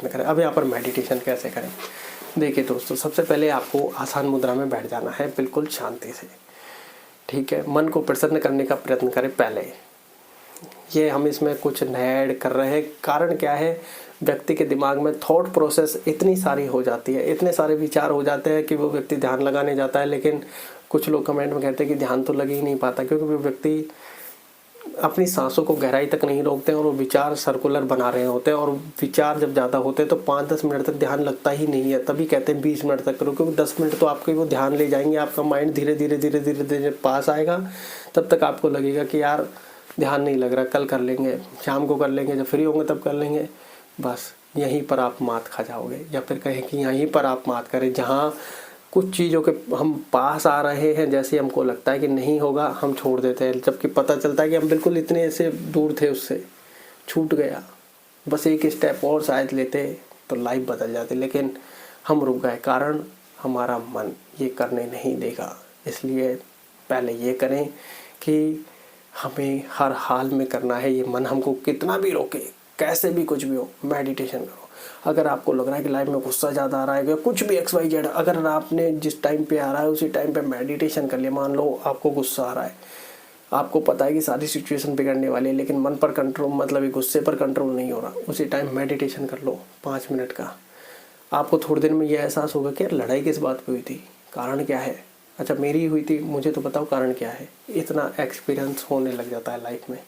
प्रयत्न करें। अब यहाँ पर मेडिटेशन कैसे करें, देखिए दोस्तों, सबसे पहले आपको आसान मुद्रा में बैठ जाना है, बिल्कुल शांति से, ठीक है। मन को प्रसन्न करने का प्रयत्न करें पहले। ये हम इसमें कुछ नया ऐड कर रहे हैं। कारण क्या है, व्यक्ति के दिमाग में थॉट प्रोसेस इतनी सारी हो जाती है, इतने सारे विचार हो जाते हैं कि वो व्यक्ति ध्यान लगाने जाता है, लेकिन कुछ लोग कमेंट में कहते हैं कि ध्यान तो लग ही नहीं पाता, क्योंकि वो व्यक्ति अपनी सांसों को गहराई तक नहीं रोकते हैं और वो विचार सर्कुलर बना रहे होते हैं। और विचार जब ज़्यादा होते हैं तो 5-10 मिनट तक ध्यान लगता ही नहीं है, तभी कहते हैं 20 मिनट तक करो, क्योंकि 10 मिनट तो आपके वो ध्यान ले जाएंगे, आपका माइंड धीरे धीरे धीरे धीरे धीरे पास आएगा। तब तक आपको लगेगा कि यार ध्यान नहीं लग रहा, कल कर लेंगे, शाम को कर लेंगे, जब फ्री होंगे तब कर लेंगे। बस यहीं पर आप मात खा जाओगे, या फिर कहें कि यहीं पर आप मात करें, जहाँ कुछ चीज़ों के हम पास आ रहे हैं, जैसे हमको लगता है कि नहीं होगा, हम छोड़ देते हैं, जबकि पता चलता है कि हम बिल्कुल इतने ऐसे दूर थे, उससे छूट गया, बस एक स्टेप और शायद लेते तो लाइफ बदल जाती, लेकिन हम रुक गए, कारण हमारा मन ये करने नहीं देगा। इसलिए पहले ये करें कि हमें हर हाल में करना है, ये मन हमको कितना भी रोके, कैसे भी कुछ भी हो, मेडिटेशन करो। अगर आपको लग रहा है कि लाइफ में गुस्सा ज़्यादा आ रहा है, कुछ भी XYZ, अगर आपने जिस टाइम पे आ रहा है उसी टाइम पे मेडिटेशन कर लिया, मान लो आपको गुस्सा आ रहा है, आपको पता है कि सारी सिचुएशन बिगड़ने वाली है, लेकिन मन पर कंट्रोल, मतलब गुस्से पर कंट्रोल नहीं हो रहा, उसी टाइम मेडिटेशन कर लो 5 मिनट का। आपको थोड़ी देर में यह एहसास होगा कि यार लड़ाई किस बात पे हुई थी, कारण क्या है, अच्छा मेरी हुई थी, मुझे तो बताओ कारण क्या है। इतना एक्सपीरियंस होने लग जाता है लाइफ में।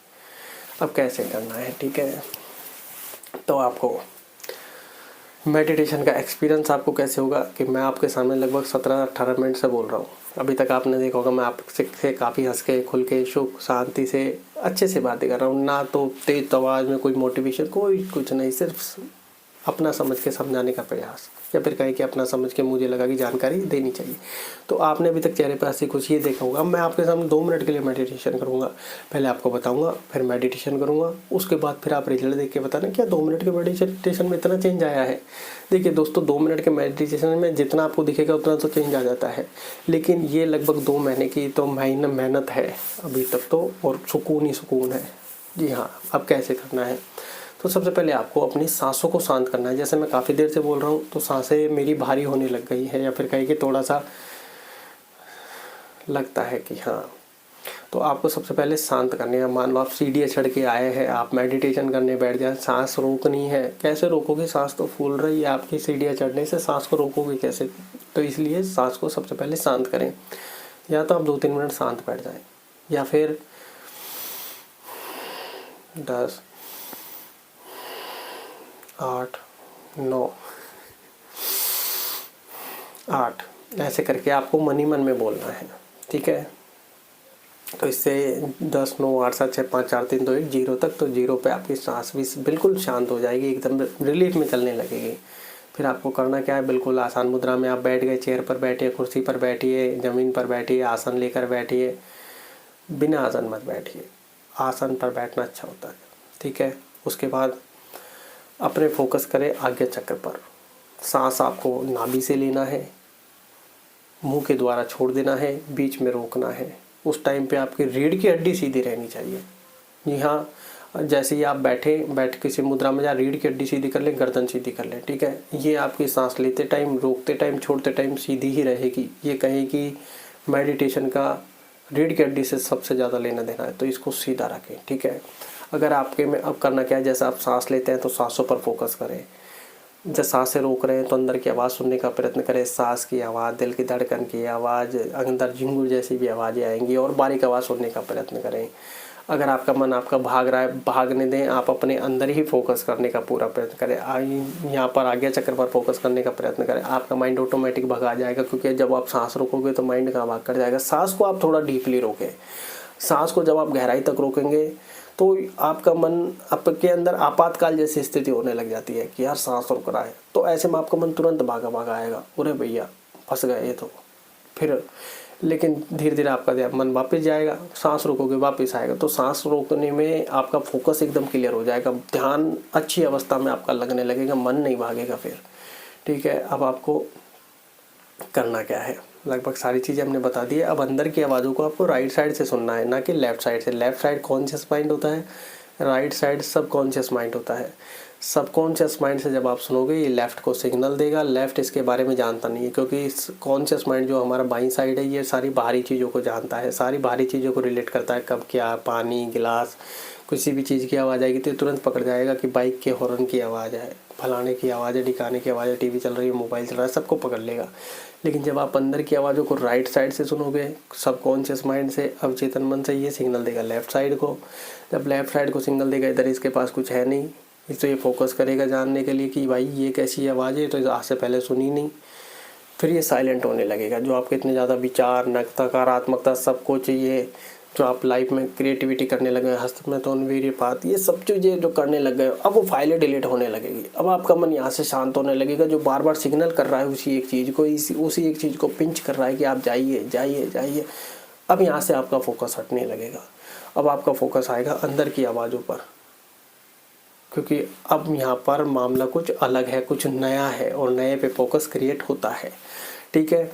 अब कैसे करना है, ठीक है, तो आपको मेडिटेशन का एक्सपीरियंस आपको कैसे होगा कि मैं आपके सामने लगभग 17-18 मिनट से बोल रहा हूँ। अभी तक आपने देखा होगा मैं आपसे काफ़ी हंस के, खुल के, सुख शांति से, अच्छे से बातें कर रहा हूँ, ना तो तेज आवाज़ में कोई मोटिवेशन, कोई कुछ नहीं, सिर्फ अपना समझ के समझाने का प्रयास, या फिर कहे कि अपना समझ के मुझे लगा कि जानकारी देनी चाहिए। तो आपने अभी तक चेहरे पर ऐसी कुछ ये देखा होगा। मैं आपके सामने 2 मिनट के लिए मेडिटेशन करूँगा, पहले आपको बताऊँगा, फिर मेडिटेशन करूँगा, उसके बाद फिर आप रिजल्ट देख के बताना क्या 2 मिनट के मेडिटेशन में इतना चेंज आया है। देखिए दोस्तों, 2 मिनट के मेडिटेशन में जितना आपको दिखेगा उतना तो चेंज आ जाता है, लेकिन ये लगभग 2 महीने की तो मेहनत है अभी तक तो, और सुकून ही सुकून है। जी हाँ, अब कैसे करना है, तो सबसे पहले आपको अपनी सांसों को शांत करना है। जैसे मैं काफ़ी देर से बोल रहा हूँ तो सांसें मेरी भारी होने लग गई है, या फिर कहीं कि थोड़ा सा लगता है कि हाँ, तो आपको सबसे पहले शांत करनी है। मान लो आप सीढ़ियाँ चढ़ के आए हैं, आप मेडिटेशन करने बैठ जाए, सांस रोकनी है, कैसे रोकोगे, सांस तो फूल रही है आपकी, सीढ़ियाँ चढ़ने से सांस को रोकोगे कैसे। तो इसलिए सांस को सबसे पहले शांत करें, या तो आप 2-3 मिनट शांत बैठ जाएं, या फिर 10, 8, 9, 8 ऐसे करके आपको मन ही मन में बोलना है, ठीक है। तो इससे 10, 9, 8, 7, 6, 5, 4, 3, 2, 1, 0 तक, तो 0 पे आपकी सांस भी बिल्कुल शांत हो जाएगी, एकदम रिलीफ में चलने लगेगी। फिर आपको करना क्या है, बिल्कुल आसान मुद्रा में आप बैठ गए, चेयर पर बैठिए, कुर्सी पर बैठिए, ज़मीन पर बैठिए, आसन लेकर बैठिए, बिना आसन मत बैठिए, आसन पर बैठना अच्छा होता है, ठीक है। उसके बाद अपने फोकस करें आज्ञा चक्र पर। सांस आपको नाभि से लेना है, मुंह के द्वारा छोड़ देना है, बीच में रोकना है। उस टाइम पे आपकी रीढ़ की हड्डी सीधी रहनी चाहिए। जी हाँ, जैसे ही आप बैठ किसी मुद्रा में, जहाँ रीढ़ की हड्डी सीधी कर लें, गर्दन सीधी कर लें, ठीक है। ये आपकी सांस लेते टाइम, रोकते टाइम, छोड़ते टाइम सीधी ही रहेगी। ये कहें कि मेडिटेशन का रीढ़ की हड्डी से सबसे ज़्यादा लेना देना है, तो इसको सीधा रखें, ठीक है। अगर आपके में अब करना क्या है, जैसे आप सांस लेते हैं तो सांसों पर फोकस करें। जब सांसें रोक रहे हैं तो अंदर की आवाज़ सुनने का प्रयत्न करें, सांस की आवाज़, दिल की धड़कन की आवाज़, अंदर झिंगुर जैसी भी आवाज़ें आएंगी, और बारीक आवाज़ सुनने का प्रयत्न करें। अगर आपका मन आपका भाग रहा है, भागने दें, आप अपने अंदर ही फोकस करने का पूरा प्रयत्न करें। यहाँ पर आज्ञा चक्र पर फोकस करने का प्रयत्न करें, आपका माइंड ऑटोमेटिक भगा जाएगा, क्योंकि जब आप सांस रोकोगे तो माइंड कहाँ भाग कर जाएगा। सांस को आप थोड़ा डीपली रोकें। सांस को जब आप गहराई तक रोकेंगे तो आपका मन, आपके अंदर आपातकाल जैसी स्थिति होने लग जाती है कि यार सांस रुक रहा है, तो ऐसे में आपका मन तुरंत भागा आएगा, अरे भैया फंस गए ये तो। फिर लेकिन धीरे धीरे आपका मन वापस जाएगा, सांस रोकोगे वापस आएगा। तो सांस रोकने में आपका फोकस एकदम क्लियर हो जाएगा, ध्यान अच्छी अवस्था में आपका लगने लगेगा, मन नहीं भागेगा फिर, ठीक है। अब आपको करना क्या है, लगभग सारी चीज़ें हमने बता दी है। अब अंदर की आवाज़ों को आपको राइट साइड से सुनना है, ना कि लेफ़्ट साइड से। लेफ़्ट साइड कॉन्शियस माइंड होता है, राइट साइड सब कॉन्शियस माइंड होता है। सबकॉन्शियस माइंड से जब आप सुनोगे ये लेफ़्ट को सिग्नल देगा। लेफ़्ट इसके बारे में जानता नहीं है, क्योंकि इस कॉन्शियस माइंड जो हमारा बाईं साइड है ये सारी बाहरी चीज़ों को जानता है, सारी बाहरी चीज़ों को रिलेट करता है। कब क्या, पानी, गिलास, किसी भी चीज़ की आवाज़ आएगी तो तुरंत पकड़ जाएगा कि बाइक के हॉर्न की आवाज़ है, फलाने की आवाज़ है, ढिकाने की आवाज़ है, टीवी चल रही है, मोबाइल चल रहा है, सबको पकड़ लेगा। लेकिन जब आप अंदर की आवाज़ों को राइट साइड से सुनोगे, सबकॉन्शियस माइंड से, अवचेतन मन से, ये सिग्नल देगा लेफ़्ट साइड को। जब लेफ़्ट साइड को सिग्नल देगा इधर इसके पास कुछ है नहीं, तो ये फोकस करेगा जानने के लिए कि भाई ये कैसी आवाज़ है, तो आज से पहले सुनी नहीं। फिर ये साइलेंट होने लगेगा। जो आपके इतने ज़्यादा विचार, नकारात्मकता, सब कुछ ये जो आप लाइफ में क्रिएटिविटी करने लगे, हस्तमैथुन, वीर्यपात, ये सब चीज़ें जो करने लग गए, अब वो फाइलें डिलीट होने लगेगी। अब आपका मन यहाँ से शांत होने लगेगा। जो बार बार सिग्नल कर रहा है उसी एक चीज़ को, उसी एक चीज़ को पिंच कर रहा है कि आप जाइए जाइए जाइए, अब यहाँ से आपका फोकस हटने लगेगा। अब आपका फोकस आएगा अंदर की आवाज़ों पर, क्योंकि अब यहाँ पर मामला कुछ अलग है, कुछ नया है, और नए पे फोकस क्रिएट होता है। ठीक है।